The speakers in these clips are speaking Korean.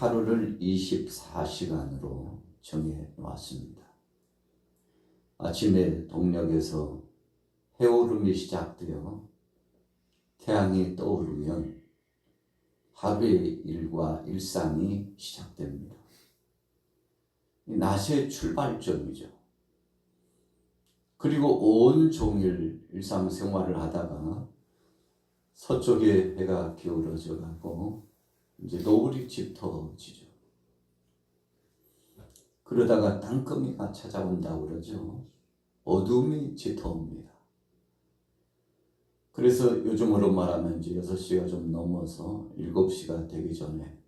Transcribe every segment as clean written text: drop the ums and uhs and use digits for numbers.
하루를 24시간으로 정해 놓았습니다. 아침에 동력에서 해오름이 시작되어 태양이 떠오르면 하루의 일과 일상이 시작됩니다. 낮의 출발점이죠. 그리고 온종일 일상생활을 하다가 서쪽에 해가 기울어져 가고 이제 노을이 짙어지죠. 그러다가 땅거미가 찾아온다고 그러죠. 어둠이 짙어옵니다. 그래서 요즘으로 말하면 이제 6시가 좀 넘어서 7시가 되기 전에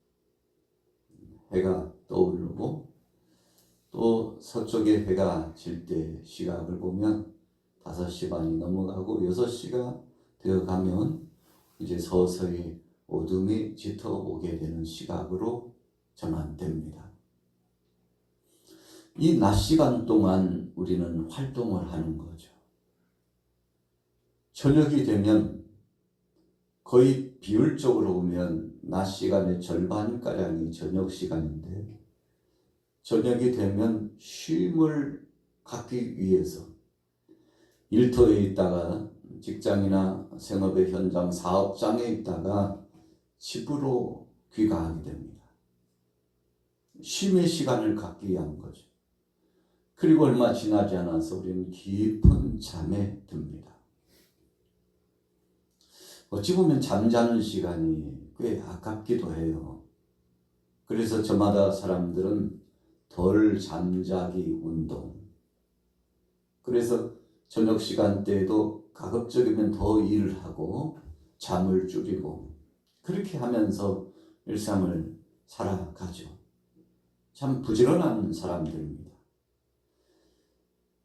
해가 떠오르고 또 서쪽에 해가 질 때 시각을 보면 5시 반이 넘어가고 6시가 되어가면 이제 서서히 어둠이 짙어오게 되는 시각으로 전환됩니다. 이 낮 시간 동안 우리는 활동을 하는 거죠. 저녁이 되면 거의 비율적으로 보면 낮 시간의 절반가량이 저녁 시간인데 저녁이 되면 쉼을 갖기 위해서 일터에 있다가 직장이나 생업의 현장, 사업장에 있다가 집으로 귀가하게 됩니다. 쉼의 시간을 갖기 위한 거죠. 그리고 얼마 지나지 않아서 우리는 깊은 잠에 듭니다. 어찌 보면 잠자는 시간이 꽤 아깝기도 해요. 그래서 저마다 사람들은 덜 잠자기 운동, 그래서 저녁 시간대에도 가급적이면 더 일을 하고 잠을 줄이고 그렇게 하면서 일상을 살아가죠. 참 부지런한 사람들입니다.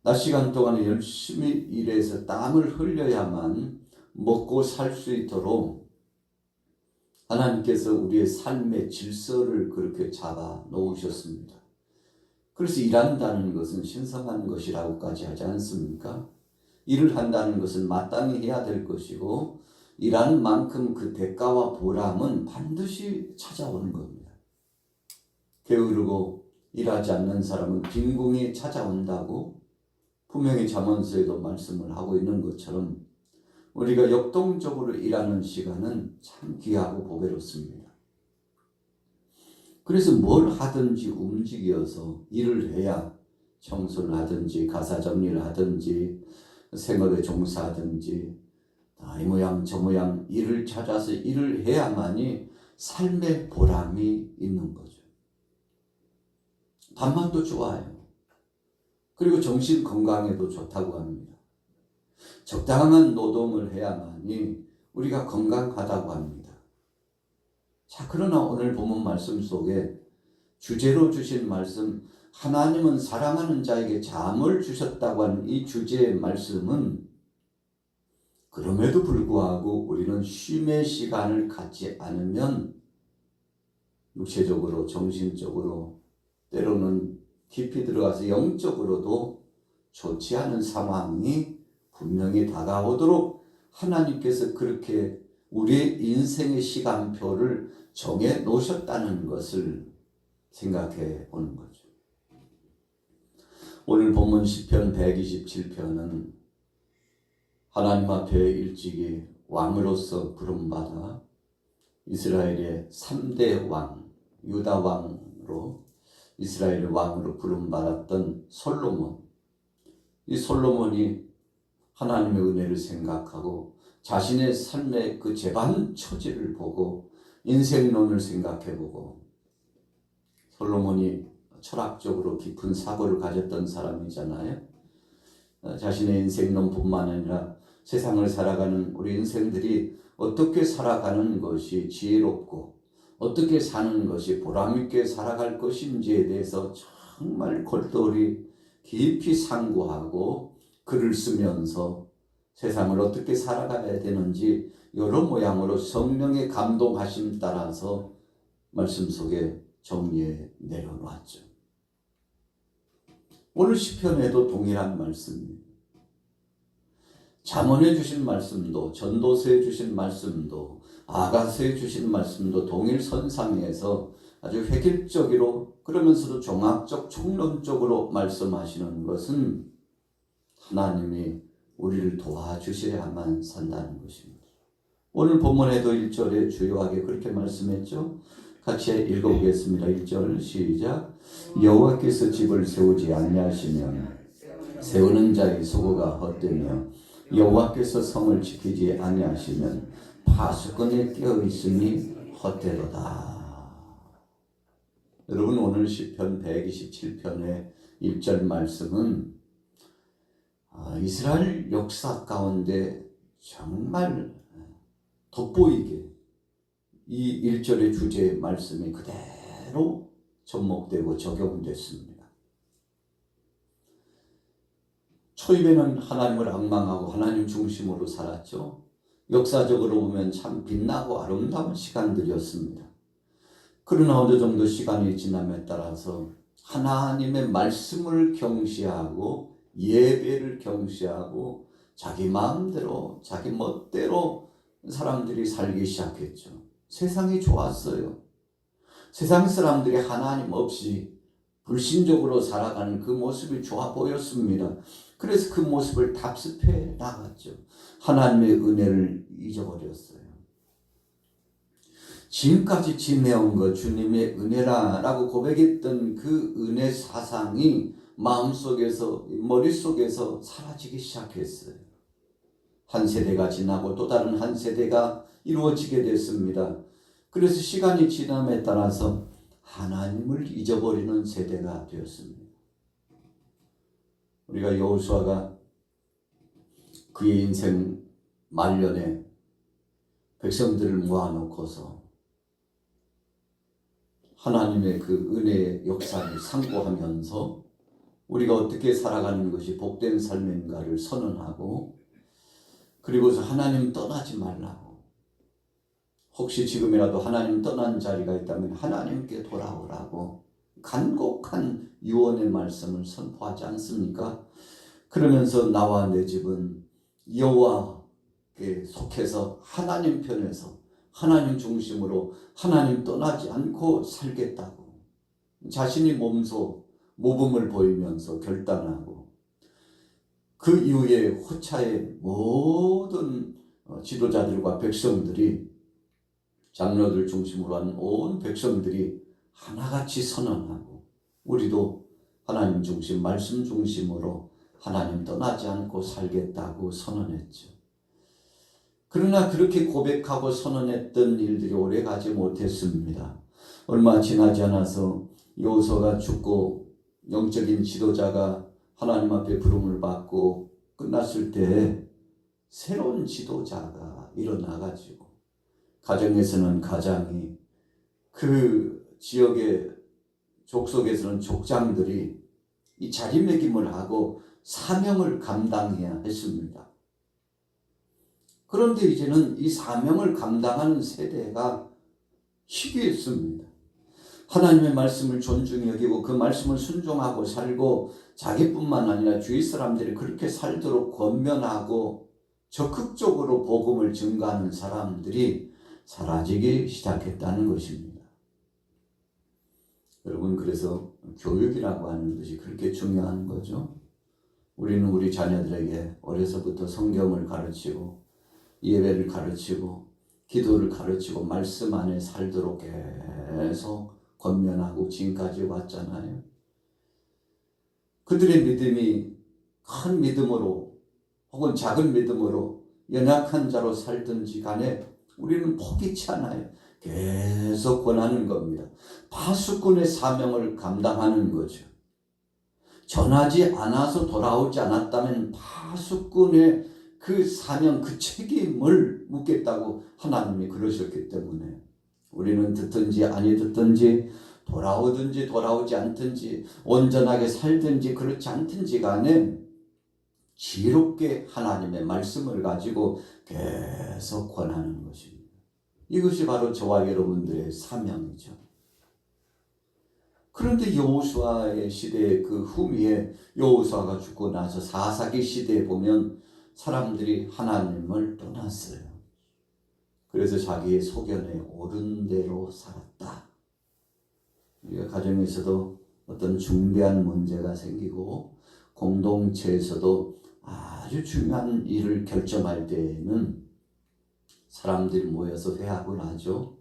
낮 시간 동안 열심히 일해서 땀을 흘려야만 먹고 살 수 있도록 하나님께서 우리의 삶의 질서를 그렇게 잡아 놓으셨습니다. 그래서 일한다는 것은 신성한 것이라고까지 하지 않습니까? 일을 한다는 것은 마땅히 해야 될 것이고 일하는 만큼 그 대가와 보람은 반드시 찾아오는 겁니다. 게으르고 일하지 않는 사람은 빈궁이 찾아온다고 분명히 잠언서에도 말씀을 하고 있는 것처럼 우리가 역동적으로 일하는 시간은 참 귀하고 보배롭습니다. 그래서 뭘 하든지 움직여서 일을 해야 청소를 하든지 가사 정리를 하든지 생업에 종사하든지 이 모양 저 모양 일을 찾아서 일을 해야만이 삶의 보람이 있는 거죠. 밥맛도 좋아요. 그리고 정신 건강에도 좋다고 합니다. 적당한 노동을 해야만이 우리가 건강하다고 합니다. 자, 그러나 오늘 본문 말씀 속에 주제로 주신 말씀, 하나님은 사랑하는 자에게 잠을 주셨다고 하는 이 주제의 말씀은 그럼에도 불구하고 우리는 쉼의 시간을 갖지 않으면 육체적으로, 정신적으로, 때로는 깊이 들어가서 영적으로도 좋지 않은 상황이 분명히 다가오도록 하나님께서 그렇게 우리의 인생의 시간표를 정해 놓으셨다는 것을 생각해 보는 거죠. 오늘 본문 시편 127편은 하나님 앞에 일찍이 왕으로서 부름받아 이스라엘의 3대 왕, 유다 왕으로 이스라엘의 왕으로 부름받았던 솔로몬. 이 솔로몬이 하나님의 은혜를 생각하고 자신의 삶의 그 재반 처지를 보고 인생론을 생각해보고, 솔로몬이 철학적으로 깊은 사고를 가졌던 사람이잖아요. 자신의 인생론뿐만 아니라 세상을 살아가는 우리 인생들이 어떻게 살아가는 것이 지혜롭고 어떻게 사는 것이 보람있게 살아갈 것인지에 대해서 정말 골똘히 깊이 상고하고 글을 쓰면서 세상을 어떻게 살아가야 되는지 여러 모양으로 성령의 감동하심 따라서 말씀 속에 정리해 내려놨죠. 오늘 시편에도 동일한 말씀입니다. 잠언해 주신 말씀도, 전도서에 주신 말씀도, 아가서에 주신 말씀도 동일 선상에서 아주 획일적으로 그러면서도 종합적 총론적으로 말씀하시는 것은 하나님이 우리를 도와주셔야만 산다는 것입니다. 오늘 본문에도 1절에 주요하게 그렇게 말씀했죠. 같이 읽어보겠습니다. 1절 시작. 여호와께서 집을 세우지 아니하시면 세우는 자의 수고가 헛되며 여호와께서 성을 지키지 아니하시면 파수꾼이 깨어 있음이 헛되도다. 여러분, 오늘 시편 127편의 1절 말씀은 이스라엘 역사 가운데 정말 돋보이게 이 1절의 주제의 말씀이 그대로 접목되고 적용됐습니다. 초입에는 하나님을 앙망하고 하나님 중심으로 살았죠. 역사적으로 보면 참 빛나고 아름다운 시간들이었습니다. 그러나 어느 정도 시간이 지남에 따라서 하나님의 말씀을 경시하고 예배를 경시하고 자기 마음대로 자기 멋대로 사람들이 살기 시작했죠. 세상이 좋았어요. 세상 사람들이 하나님 없이 불신적으로 살아가는 그 모습이 좋아 보였습니다. 그래서 그 모습을 답습해 나갔죠. 하나님의 은혜를 잊어버렸어요. 지금까지 지내온 것 주님의 은혜라고 고백했던 그 은혜 사상이 마음속에서 머릿속에서 사라지기 시작했어요. 한 세대가 지나고 또 다른 한 세대가 이루어지게 됐습니다. 그래서 시간이 지남에 따라서 하나님을 잊어버리는 세대가 되었습니다. 우리가 여호수아가 그의 인생 말년에 백성들을 모아놓고서 하나님의 그 은혜의 역사를 상고하면서 우리가 어떻게 살아가는 것이 복된 삶인가를 선언하고, 그리고서 하나님 떠나지 말라고, 혹시 지금이라도 하나님 떠난 자리가 있다면 하나님께 돌아오라고 간곡한 유언의 말씀을 선포하지 않습니까? 그러면서 나와 내 집은 여호와께 속해서 하나님 편에서 하나님 중심으로 하나님 떠나지 않고 살겠다고 자신이 몸소 모범을 보이면서 결단하고, 그 이후에 호차의 모든 지도자들과 백성들이, 장로들 중심으로 한 온 백성들이 하나같이 선언하고, 우리도 하나님 중심, 말씀 중심으로 하나님 떠나지 않고 살겠다고 선언했죠. 그러나 그렇게 고백하고 선언했던 일들이 오래가지 못했습니다. 얼마 지나지 않아서 여호수아가 죽고 영적인 지도자가 하나님 앞에 부름을 받고 끝났을 때 새로운 지도자가 일어나가지고, 가정에서는 가장이, 그 지역의 족속에서는 족장들이 이 자리매김을 하고 사명을 감당해야 했습니다. 그런데 이제는 이 사명을 감당하는 세대가 희귀했습니다. 하나님의 말씀을 존중히 여기고 그 말씀을 순종하고 살고, 자기뿐만 아니라 주위 사람들이 그렇게 살도록 권면하고 적극적으로 복음을 증거하는 사람들이 사라지기 시작했다는 것입니다. 여러분, 그래서 교육이라고 하는 것이 그렇게 중요한 거죠. 우리는 우리 자녀들에게 어려서부터 성경을 가르치고 예배를 가르치고 기도를 가르치고 말씀 안에 살도록 계속 권면하고 지금까지 왔잖아요. 그들의 믿음이 큰 믿음으로 혹은 작은 믿음으로 연약한 자로 살든지 간에 우리는 포기치 않아요. 계속 권하는 겁니다. 파수꾼의 사명을 감당하는 거죠. 전하지 않아서 돌아오지 않았다면 파수꾼의 그 사명, 그 책임을 묻겠다고 하나님이 그러셨기 때문에 우리는 듣든지 아니 듣든지, 돌아오든지 돌아오지 않든지, 온전하게 살든지 그렇지 않든지 간에 지혜롭게 하나님의 말씀을 가지고 계속 권하는 것입니다. 이것이 바로 저와 여러분들의 사명이죠. 그런데 여호수아의 시대의 그 후미에, 여호수아가 죽고 나서 사사기 시대에 보면 사람들이 하나님을 떠났어요. 그래서 자기의 소견에 옳은 대로 살았다. 우리가 가정에서도 어떤 중대한 문제가 생기고 공동체에서도 아주 중요한 일을 결정할 때에는 사람들이 모여서 회합을 하죠.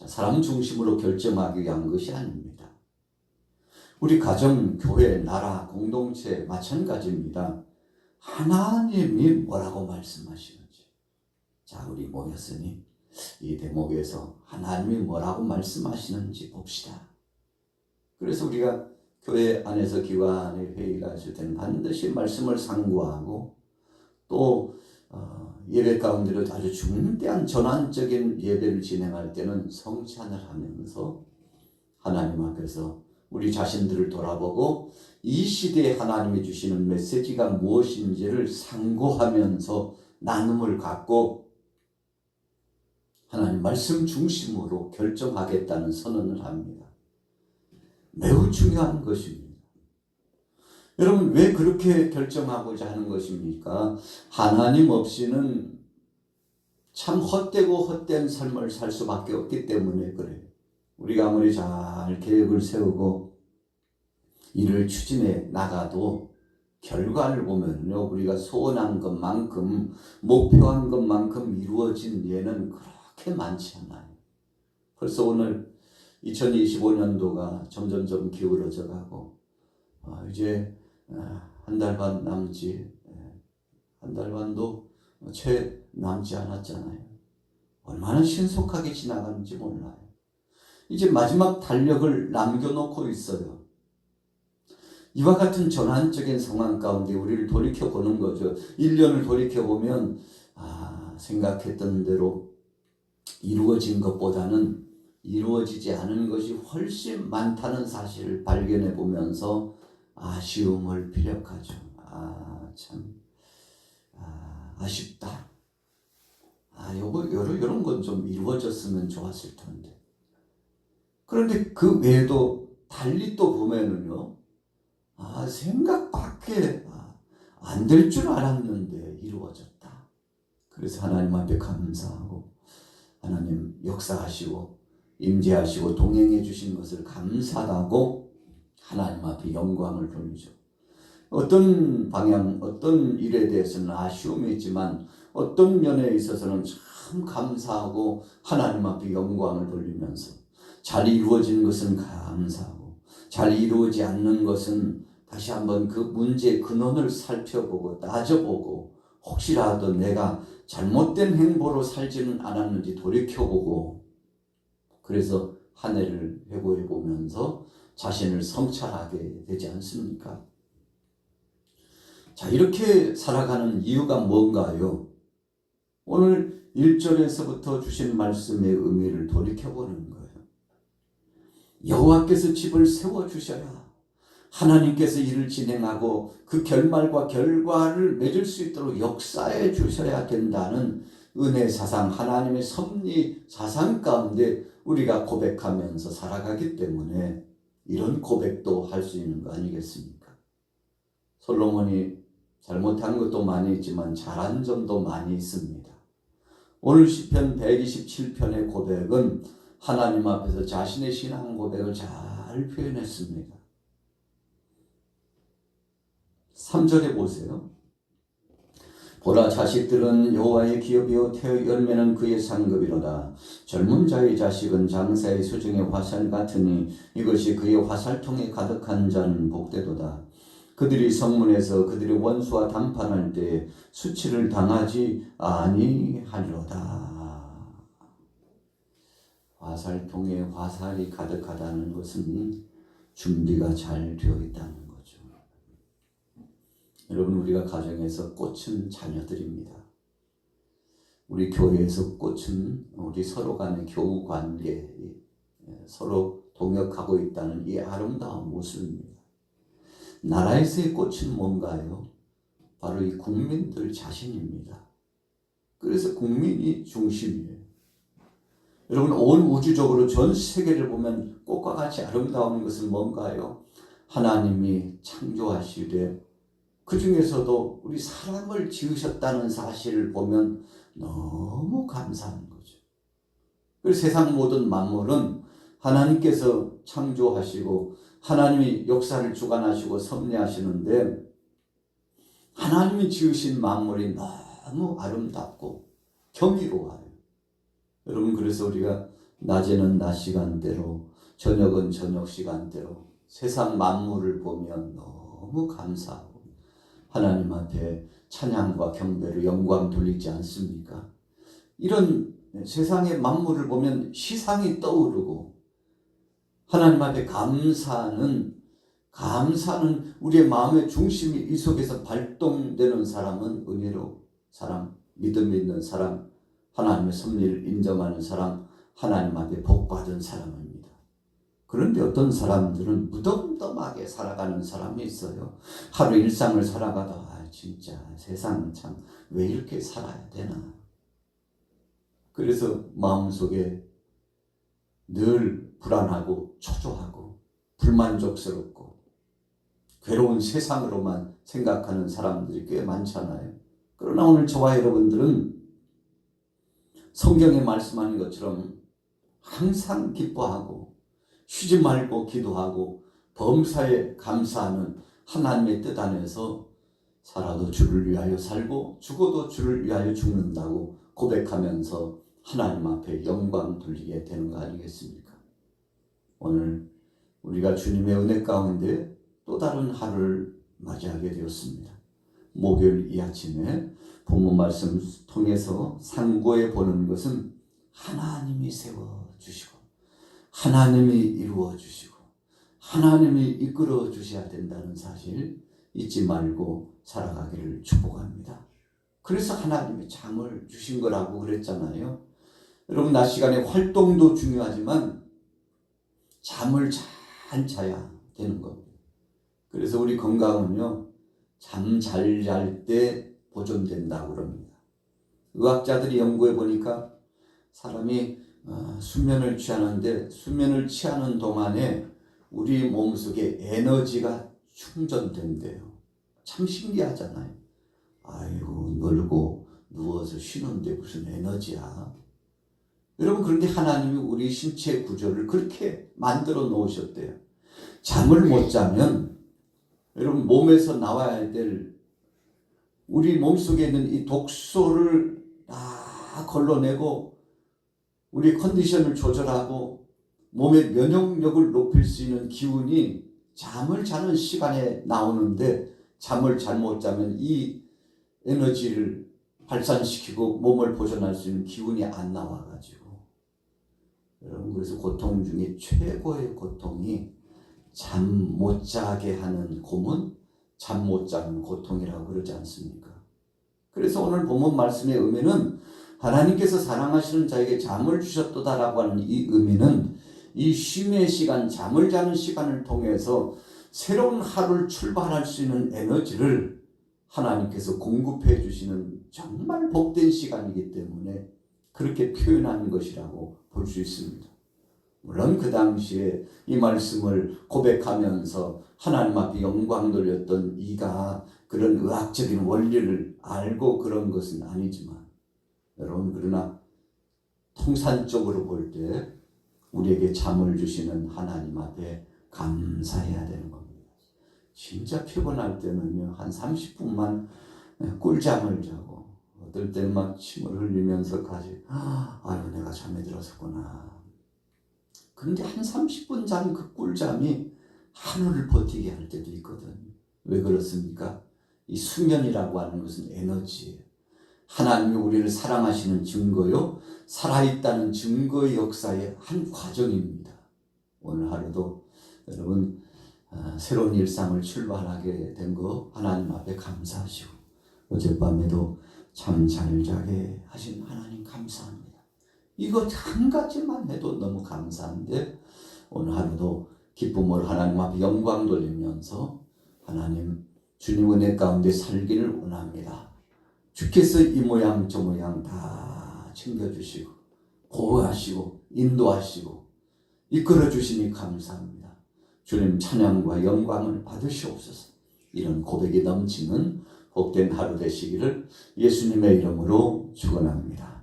사람 중심으로 결정하기 위한 것이 아닙니다. 우리 가정, 교회, 나라, 공동체 마찬가지입니다. 하나님이 뭐라고 말씀하시는지. 자, 우리 모였으니 이 대목에서 하나님이 뭐라고 말씀하시는지 봅시다. 그래서 우리가 교회 안에서 기관의 회의가 있을 때는 반드시 말씀을 상고하고 또 예배 가운데로 아주 중대한 전환적인 예배를 진행할 때는 성찬을 하면서 하나님 앞에서 우리 자신들을 돌아보고 이 시대에 하나님이 주시는 메시지가 무엇인지를 상고하면서 나눔을 갖고 하나님 말씀 중심으로 결정하겠다는 선언을 합니다. 매우 중요한 것입니다. 여러분, 왜 그렇게 결정하고자 하는 것입니까? 하나님 없이는 참 헛되고 헛된 삶을 살 수밖에 없기 때문에 그래요. 우리가 아무리 잘 계획을 세우고 일을 추진해 나가도 결과를 보면요, 우리가 소원한 것만큼, 목표한 것만큼 이루어진 예는 그렇게 많지 않아요. 벌써 오늘 2025년도가 점점점 기울어져 가고 이제 한 달 반 남지, 한 달 반도 채 남지 않았잖아요. 얼마나 신속하게 지나가는지 몰라요. 이제 마지막 달력을 남겨놓고 있어요. 이와 같은 전환적인 상황 가운데 우리를 돌이켜보는 거죠. 1년을 돌이켜보면 생각했던 대로 이루어진 것보다는 이루어지지 않은 것이 훨씬 많다는 사실을 발견해 보면서 아쉬움을 피력하죠. 아쉽다. 이런 건 좀 이루어졌으면 좋았을 텐데. 그런데 그 외에도 달리 또 보면은요, 생각 밖에 안 될 줄 알았는데 이루어졌다. 그래서 하나님 앞에 감사하고 하나님 역사하시고 임재하시고 동행해 주신 것을 감사하고 하나님 앞에 영광을 돌리죠. 어떤 방향, 어떤 일에 대해서는 아쉬움이 있지만 어떤 면에 있어서는 참 감사하고 하나님 앞에 영광을 돌리면서 잘 이루어진 것은 감사하고 잘 이루어지지 않는 것은 다시 한번 그 문제의 근원을 살펴보고 따져보고 혹시라도 내가 잘못된 행보로 살지는 않았는지 돌이켜보고 그래서 한 해를 회고해 보면서 자신을 성찰하게 되지 않습니까? 자, 이렇게 살아가는 이유가 뭔가요? 오늘 1절에서부터 주신 말씀의 의미를 돌이켜보는 거예요. 여호와께서 집을 세워주셔야 하나님께서 일을 진행하고 그 결말과 결과를 맺을 수 있도록 역사해 주셔야 된다는 은혜 사상, 하나님의 섭리 사상 가운데 우리가 고백하면서 살아가기 때문에 이런 고백도 할 수 있는 거 아니겠습니까? 솔로몬이 잘못한 것도 많이 있지만 잘한 점도 많이 있습니다. 오늘 시편 127편의 고백은 하나님 앞에서 자신의 신앙 고백을 잘 표현했습니다. 3절에 보세요. 보라, 자식들은 여호와의 기업이요 태의 열매는 그의 상급이로다. 젊은 자의 자식은 장사의 수중의 화살 같으니 이것이 그의 화살통에 가득한 자는 복되도다. 그들이 성문에서 그들의 원수와 담판할 때 수치를 당하지 아니하리로다. 화살통에 화살이 가득하다는 것은 준비가 잘 되어 있다는 거죠. 여러분, 우리가 가정에서 꽃은 자녀들입니다. 우리 교회에서 꽃은 우리 서로 간의 교우 관계, 서로 동역하고 있다는 이 아름다운 모습입니다. 나라에서의 꽃은 뭔가요? 바로 이 국민들 자신입니다. 그래서 국민이 중심이에요. 여러분, 온 우주적으로 전 세계를 보면 꽃과 같이 아름다운 것은 뭔가요? 하나님이 창조하시되 그 중에서도 우리 사람을 지으셨다는 사실을 보면 너무 감사한 거죠. 그래서 세상 모든 만물은 하나님께서 창조하시고 하나님이 역사를 주관하시고 섭리하시는데 하나님이 지으신 만물이 너무 아름답고 경이로워요. 여러분, 그래서 우리가 낮에는 낮 시간대로 저녁은 저녁 시간대로 세상 만물을 보면 너무 감사하고 하나님 앞에 찬양과 경배로 영광 돌리지 않습니까? 이런 세상의 만물을 보면 시상이 떠오르고 하나님 앞에 감사하는 우리의 마음의 중심이 이 속에서 발동되는 사람은 은혜로 사람, 믿음 있는 사람, 하나님의 섭리를 인정하는 사람, 하나님 앞에 복받은 사람입니다. 그런데 어떤 사람들은 무덤덤하게 살아가는 사람이 있어요. 하루 일상을 살아가다 진짜 세상은 참 왜 이렇게 살아야 되나. 그래서 마음속에 늘 불안하고 초조하고 불만족스럽고 괴로운 세상으로만 생각하는 사람들이 꽤 많잖아요. 그러나 오늘 저와 여러분들은 성경에 말씀하는 것처럼 항상 기뻐하고 쉬지 말고 기도하고 범사에 감사하는 하나님의 뜻 안에서 살아도 주를 위하여 살고 죽어도 주를 위하여 죽는다고 고백하면서 하나님 앞에 영광 돌리게 되는 거 아니겠습니까? 오늘 우리가 주님의 은혜 가운데 또 다른 하루를 맞이하게 되었습니다. 목요일 이 아침에 본문 말씀 통해서 상고해 보는 것은 하나님이 세워주시고 하나님이 이루어주시고 하나님이 이끌어 주셔야 된다는 사실 잊지 말고 살아가기를 축복합니다. 그래서 하나님이 잠을 주신 거라고 그랬잖아요. 여러분, 낮 시간에 활동도 중요하지만 잠을 잘 자야 되는 겁니다. 그래서 우리 건강은요, 잠 잘 잘 때 보존된다고 그럽니다. 의학자들이 연구해 보니까 사람이 수면을 취하는데 수면을 취하는 동안에 우리 몸속에 에너지가 충전된대요. 참 신기하잖아요. 아이고, 놀고 누워서 쉬는데 무슨 에너지야. 여러분, 그런데 하나님이 우리 신체 구조를 그렇게 만들어 놓으셨대요. 잠을 못 자면 여러분, 몸에서 나와야 될 우리 몸속에 있는 이 독소를 다 걸러내고 우리 컨디션을 조절하고 몸의 면역력을 높일 수 있는 기운이 잠을 자는 시간에 나오는데 잠을 잘못 자면 이 에너지를 발산시키고 몸을 보존할 수 있는 기운이 안 나와가지고 여러분, 그래서 고통 중에 최고의 고통이 잠 못 자게 하는 고문, 잠 못 자는 고통이라고 그러지 않습니까? 그래서 오늘 본문 말씀의 의미는 하나님께서 사랑하시는 자에게 잠을 주셨도다라고 하는 이 의미는 이 쉼의 시간, 잠을 자는 시간을 통해서 새로운 하루를 출발할 수 있는 에너지를 하나님께서 공급해 주시는 정말 복된 시간이기 때문에 그렇게 표현하는 것이라고 볼 수 있습니다. 물론 그 당시에 이 말씀을 고백하면서 하나님 앞에 영광 돌렸던 이가 그런 의학적인 원리를 알고 그런 것은 아니지만 여러분, 그러나 통산적으로 볼 때 우리에게 잠을 주시는 하나님 앞에 감사해야 되는 겁니다. 진짜 피곤할 때는요, 한 30분만 꿀잠을 자고 어떨 때는 막 침을 흘리면서까지 아유, 내가 잠에 들었었구나. 그런데 한 30분 잔 그 꿀잠이 하루를 버티게 할 때도 있거든요. 왜 그렇습니까? 이 수면이라고 하는 것은 에너지예요. 하나님이 우리를 사랑하시는 증거요, 살아있다는 증거의 역사의 한 과정입니다. 오늘 하루도 여러분 새로운 일상을 출발하게 된 거 하나님 앞에 감사하시고 어젯밤에도 잠 잘 자게 하신 하나님 감사합니다. 이것 한 가지만 해도 너무 감사한데 오늘 하루도 기쁨으로 하나님 앞에 영광 돌리면서 하나님 주님 은혜 가운데 살기를 원합니다. 주께서 이 모양 저 모양 다 챙겨주시고 보호하시고 인도하시고 이끌어 주시니 감사합니다. 주님 찬양과 영광을 받으시옵소서. 이런 고백이 넘치는 복된 하루 되시기를 예수님의 이름으로 축원합니다.